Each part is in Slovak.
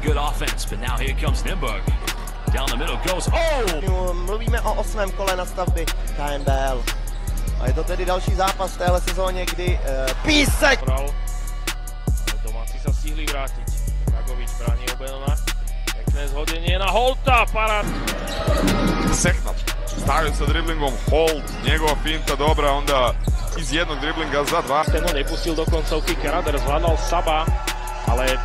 good offense, but now here comes Nimberg. Down the middle goes, oh! Mluvíme o 8. kole na stavby KNBL. A je to tedy další zápas v téhle sezóně, kdy Písek! Domáci sa stihli vrátiť. Dragovič bráni Obenona. Pekné zhodenie na Holta, parád. Seknat, stavio sa driblingom, Holt, njegova finta dobra, onda iz jednog driblinga za dva. Ten ho nepustil do koncovky, Kerader zvládal Saba, ale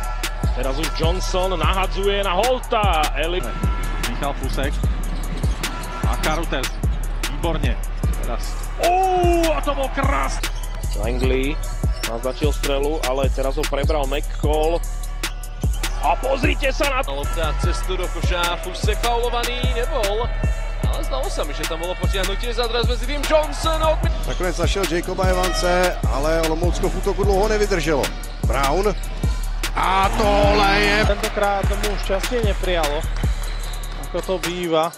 teraz už Johnson nahadzuje na Holta. Michal Fusek a Karutes, výborne. Teraz. A to bol krásny. Langley naznačil strelu, ale teraz ho prebral McCall. A pozrite sa na to! Lopta cestu do koša, Fusek faulovaný nebol. Ale zdalo sa mi, že tam bolo potiahnutie za dres medzi tým Johnson. Nakonec našel Jacoba Evance, ale Olomoucko v útoku dlouho nevydrželo. Brown. A tohle je... Tentokrát tomu šťastie neprijalo, ako to býva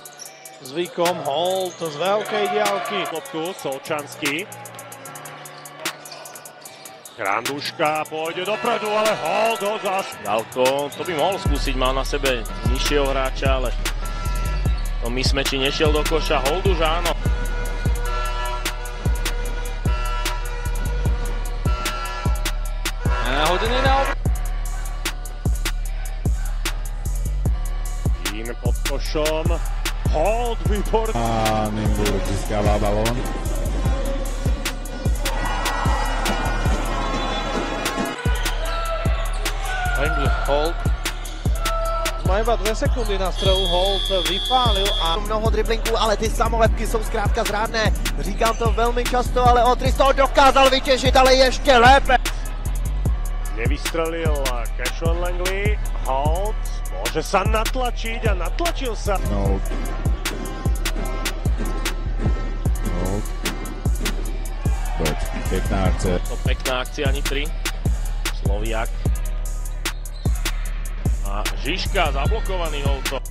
zvykom. Holt z veľkej diaľky. Loptu, Solčanský. Granduška pôjde dopredu, ale Holt ho zas. Ďalko, to by mohol skúsiť, mal na sebe nižšieho hráča, ale to mismeči nešiel do koša. Holt už áno. Hodený na Tým pod košom. Holt, výborný. A Nimburg získává balón. Holt. Má iba 2 sekundy na strelu, Holt vypálil a... Mnoho driblinků, ale ty samolepky jsou zkrátka zrádné. Říkám to velmi často, ale Otris to dokázal vytěžit, ale ještě lépe. Nevystrelil Cashon Langley. Holt môže sa natlačiť a natlačil sa. Nope. Poď, pekná akcia. To pekná akcia, ani 3. Sloviak. A Žižka zablokovaný Holto.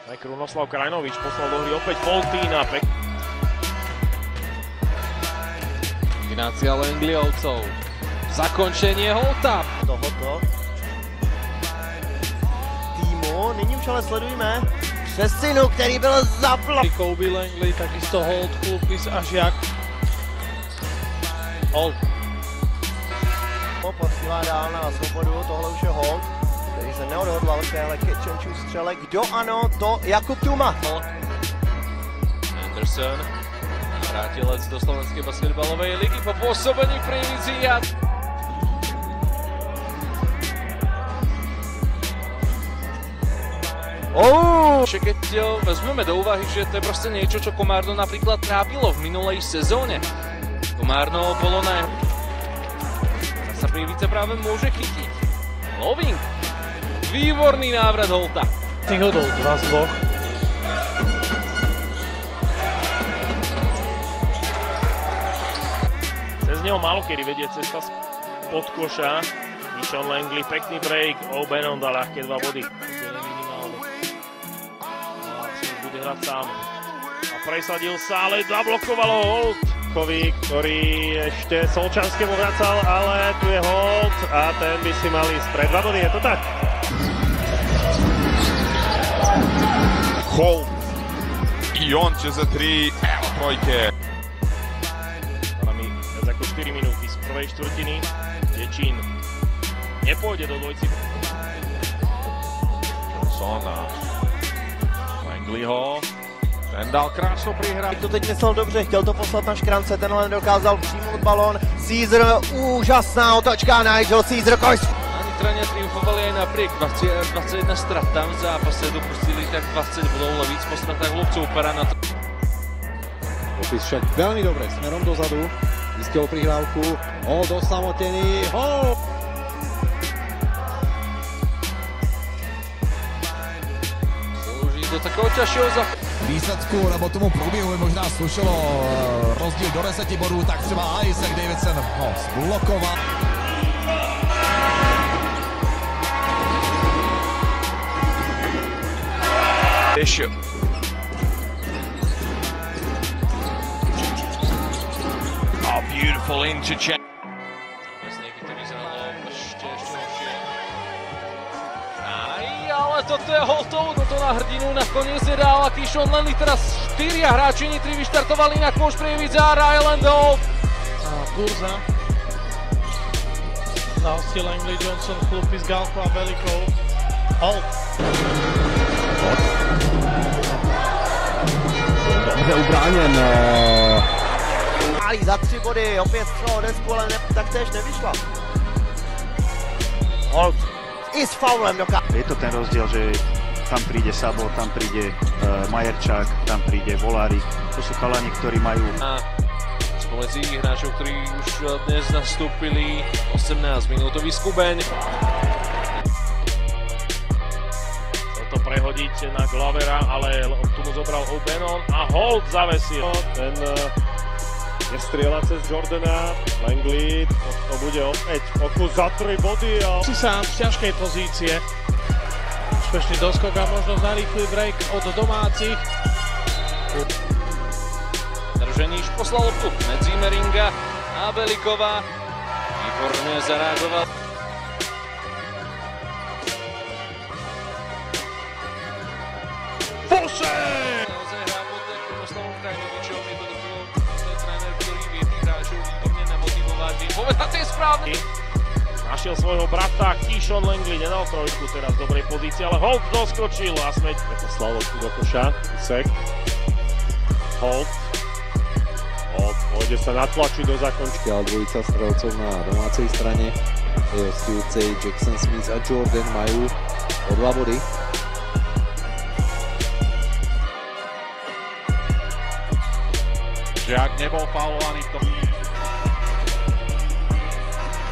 Aj Krunoslav Krajnovič poslal do hry opäť Foltína. kombinácia Langleyovcov. Zakončenie Holta. Tohoto týmu. Nyní už ale sledujeme přesinu, který byl zapl. Kobe Langley, takisto Holt, Kulpis a Žiak. Holt. Posílá dál na svobodu, tohle už je Holt, který se neodhodlal k téhle catch-and-shoot střele. Kdo ano, to Jakub Tuma. Anderson, vrátilec do slovenskej basketbalovej ligy po pôsobení v Prievidzi a... Keď vezmeme do úvahy, že to je proste niečo, čo Komárno napríklad trápilo v minulej sezóne. Komárno bolo na... sa Prievidze práve môže chytiť. Loving. Výborný návrat Holta. Hodol 2 z 2. Cez neho málo kedy vedie cesta pod koša. Sean Langley, pekný break, O'Bannon dal ľahké 2 body. Bude hrať sám. A presadil sa, ale zablokovalo Holt. Ktorý ešte Solčanskému vracal, ale tu je Holt a ten by si mal ísť pre 2 body, je to tak? Holt. I on će za 3, evo trojke. Máme viac ako 4 minúty z prvej štvrtiny. Dečín nepôjde do dvojci. Johnson a Langleyho. Ten dal krásnou prihrať. To teď myslel dobře, chtěl to poslat na škrance, tenhle nedokázal přijmout balón. Caesar, úžasná otočka, Nigel Caesar, Nitrania triumfovali aj napriek 21 stratám v zápase, dopustili tak 20 bodov, víc po stratách Lobcov na to. Opis však veľmi dobre, smerom dozadu, zistil prihrávku, osamotený, Slúži do takého ťažšieho za... výsledku, nebo tomu průběhu by možná slušelo rozdíl do 10 bodů, tak třeba Isaac Davidson ho zblokoval. Bishop. Oh, beautiful interchange. Presne, keď to vyzeralo v toto je Holtov, toto na hrdinu nakoniec nedáva Keyshawn Langley, teraz 4 hráči Nitry vyštartovali, inak môž prieviť za Ryland Holt. A Burza. Dal si Langley, Johnson, chlupy s Galko a Velikou. Holt. Dobře ubráněn. Za 3 body, opět střelo desku, ale taktéž nevyšla. Holt i s faulem dokáže. Je to ten rozdiel, že tam príde Sabo, tam príde Majerčák, tam príde Volárik. To sú chalani, ktorí majú... Spomedzi hráčov, ktorí už dnes nastúpili 18-minútový skubeň. Chcel to prehodiť na Glovera, ale tu mu zobral O'Bannon a Holt zavesil. Ten nestrieľa cez Jordana, Langley, to bude opäť pokus za 3 body. Si sám z ťažkej pozície. Úspešný doskok a možnosť na rýchly break od domácich. Drženíš poslal loptu medzi Meringa a Beliková. Výborne zareagoval. Bože! Naozaj hrá pod Krunoslavom Krajnovičom. Je to dokonca tréner, ktorý vie tých hráčov výborne namotivovať. Povedať, to je správne. Našiel svojho brata, Keyshawn Langley, nedal trojku teraz v dobrej pozícii, ale Holt doskočil a smeť. Poslal loptu do koša, Isek. Holt pôjde sa natlačiť do zakončky. Dvojica strelcov na domácej strane. Hostujúcej Jackson Smith a Jordan majú o 2 body. Žiak nebol faulovaný v tom.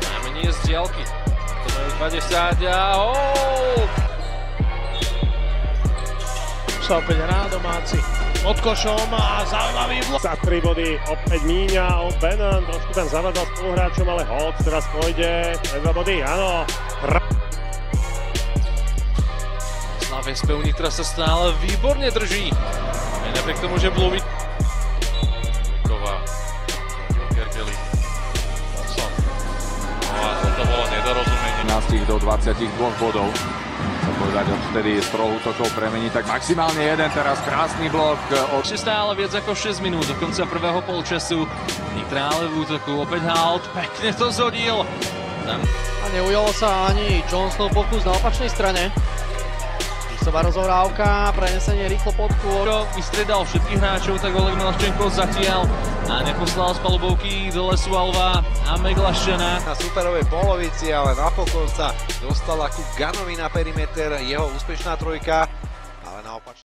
Najmenej z diaľky. To majú 20 a Holt! Sa opäť hrá domáci. Pod košom a zaujímavý blok. Za 3 body opäť míňa O'Bannon, trošku tam zavadal spoluhráčom, ale Holt teraz pôjde. 2 body, áno. Slavia spev Nitra sa stále výborne drží. Aj napriek tomu, že Blue Ková. Kerkeli. Thompson. No a toto bolo nedorozumenie. 15 do 22 bodov. Chcem povedať, odtedy z troch útokov premení, tak maximálne jeden, teraz krásny blok. Ešte stále viac ako 6 minút do konca prvého polčasu. Nitra ale v útoku, opäť Holt, pekne to zhodil. Tam. A neujalo sa ani Johnsonov pokus na opačnej strane. Výstová rozohrávka, prenesenie rýchlo pod kôr. Vystredal všetkých hráčov, tak Oleg Milaščenko zatiaľ a neposlal z palubovky do lesu Alva a Meglaščana. Na superovej polovici, ale napokon sa dostala ku Ganovi na perimeter, jeho úspešná trojka.